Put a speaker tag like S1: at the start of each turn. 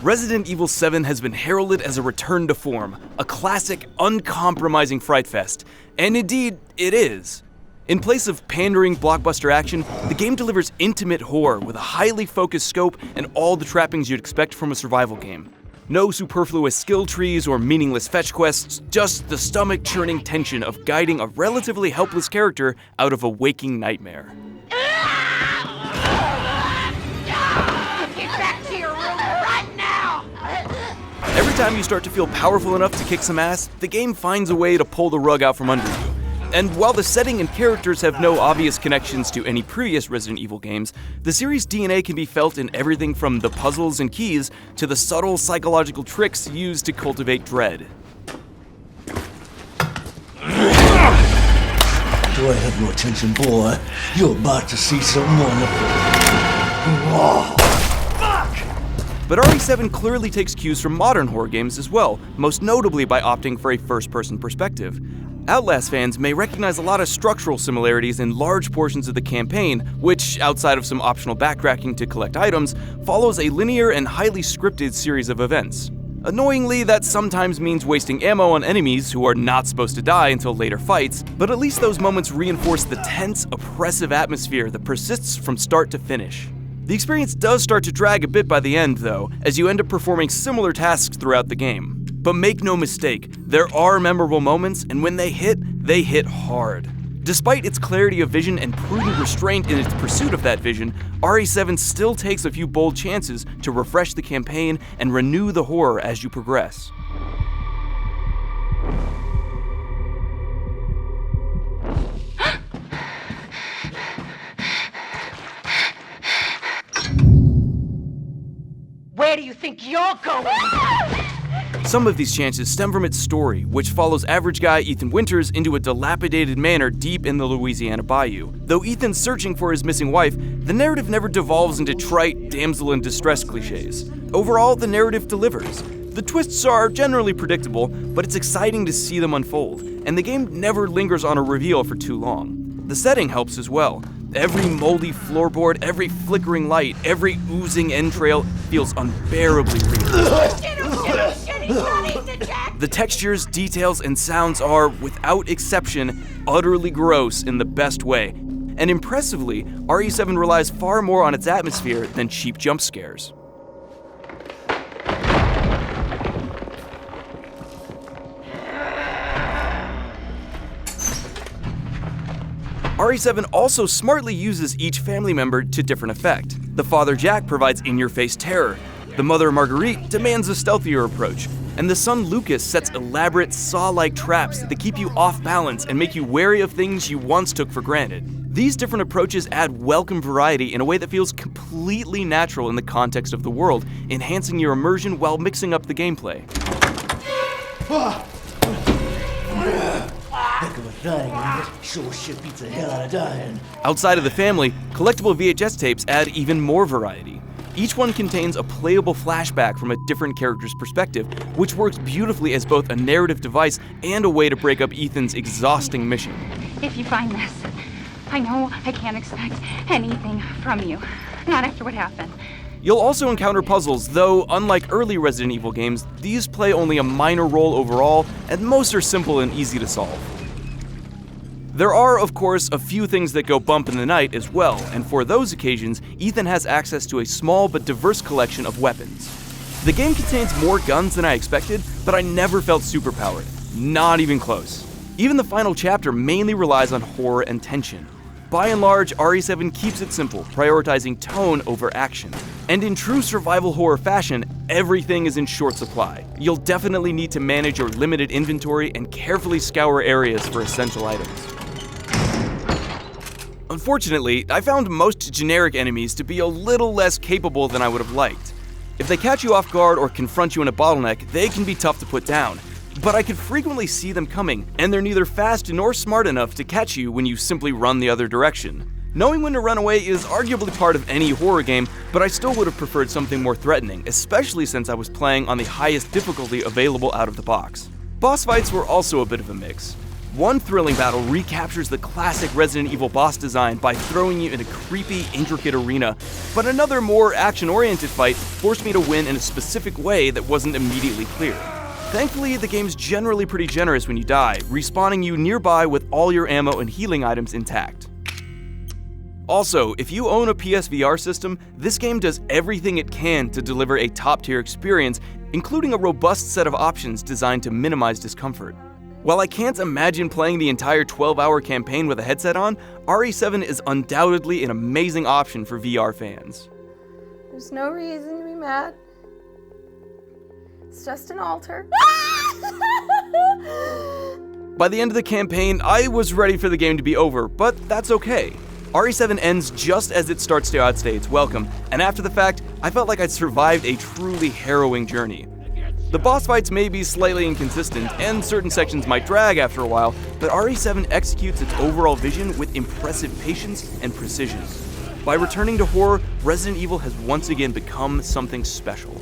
S1: Resident Evil 7 has been heralded as a return to form, a classic, uncompromising fright fest. And indeed, it is. In place of pandering blockbuster action, the game delivers intimate horror with a highly focused scope and all the trappings you'd expect from a survival game. No superfluous skill trees or meaningless fetch quests, just the stomach-churning tension of guiding a relatively helpless character out of a waking nightmare. Every time you start to feel powerful enough to kick some ass, the game finds a way to pull the rug out from under you. And while the setting and characters have no obvious connections to any previous Resident Evil games, the series' DNA can be felt in everything from the puzzles and keys to the subtle psychological tricks used to cultivate dread.
S2: Do I have your attention, boy? You're about to see something wonderful. Whoa.
S1: But RE7 clearly takes cues from modern horror games as well, most notably by opting for a first-person perspective. Outlast fans may recognize a lot of structural similarities in large portions of the campaign, which, outside of some optional backtracking to collect items, follows a linear and highly scripted series of events. Annoyingly, that sometimes means wasting ammo on enemies who are not supposed to die until later fights, but at least those moments reinforce the tense, oppressive atmosphere that persists from start to finish. The experience does start to drag a bit by the end, though, as you end up performing similar tasks throughout the game. But make no mistake, there are memorable moments, and when they hit hard. Despite its clarity of vision and prudent restraint in its pursuit of that vision, RE7 still takes a few bold chances to refresh the campaign and renew the horror as you progress.
S3: Where do you think you're going?
S1: Some of these chances stem from its story, which follows average guy Ethan Winters into a dilapidated manor deep in the Louisiana bayou. Though Ethan's searching for his missing wife, the narrative never devolves into trite damsel in distress cliches. Overall, the narrative delivers. The twists are generally predictable, but it's exciting to see them unfold, and the game never lingers on a reveal for too long. The setting helps as well. Every moldy floorboard, every flickering light, every oozing entrail feels unbearably real. The textures, details, and sounds are, without exception, utterly gross in the best way. And impressively, RE7 relies far more on its atmosphere than cheap jump scares. RE7 also smartly uses each family member to different effect. The father Jack provides in-your-face terror, the mother Marguerite demands a stealthier approach, and the son Lucas sets elaborate saw-like traps that keep you off balance and make you wary of things you once took for granted. These different approaches add welcome variety in a way that feels completely natural in the context of the world, enhancing your immersion while mixing up the gameplay.
S2: Heck of a thing, ain't it? Sure shit beats the hell out of dying.
S1: Outside of the family, collectible VHS tapes add even more variety. Each one contains a playable flashback from a different character's perspective, which works beautifully as both a narrative device and a way to break up Ethan's exhausting mission.
S4: If you find this, I know I can't expect anything from you. Not after what happened.
S1: You'll also encounter puzzles, though unlike early Resident Evil games, these play only a minor role overall, and most are simple and easy to solve. There are, of course, a few things that go bump in the night as well, and for those occasions, Ethan has access to a small but diverse collection of weapons. The game contains more guns than I expected, but I never felt superpowered. Not even close. Even the final chapter mainly relies on horror and tension. By and large, RE7 keeps it simple, prioritizing tone over action. And in true survival horror fashion, everything is in short supply. You'll definitely need to manage your limited inventory and carefully scour areas for essential items. Unfortunately, I found most generic enemies to be a little less capable than I would have liked. If they catch you off guard or confront you in a bottleneck, they can be tough to put down. But I could frequently see them coming, and they're neither fast nor smart enough to catch you when you simply run the other direction. Knowing when to run away is arguably part of any horror game, but I still would have preferred something more threatening, especially since I was playing on the highest difficulty available out of the box. Boss fights were also a bit of a mix. One thrilling battle recaptures the classic Resident Evil boss design by throwing you in a creepy, intricate arena, but another more action-oriented fight forced me to win in a specific way that wasn't immediately clear. Thankfully, the game's generally pretty generous when you die, respawning you nearby with all your ammo and healing items intact. Also, if you own a PSVR system, this game does everything it can to deliver a top-tier experience, including a robust set of options designed to minimize discomfort. While I can't imagine playing the entire 12-hour campaign with a headset on, RE7 is undoubtedly an amazing option for VR fans.
S5: There's no reason to be mad. It's just an altar.
S1: By the end of the campaign, I was ready for the game to be over, but that's okay. RE7 ends just as it starts to outstay its welcome, and after the fact, I felt like I'd survived a truly harrowing journey. The boss fights may be slightly inconsistent, and certain sections might drag after a while, but RE7 executes its overall vision with impressive patience and precision. By returning to horror, Resident Evil has once again become something special.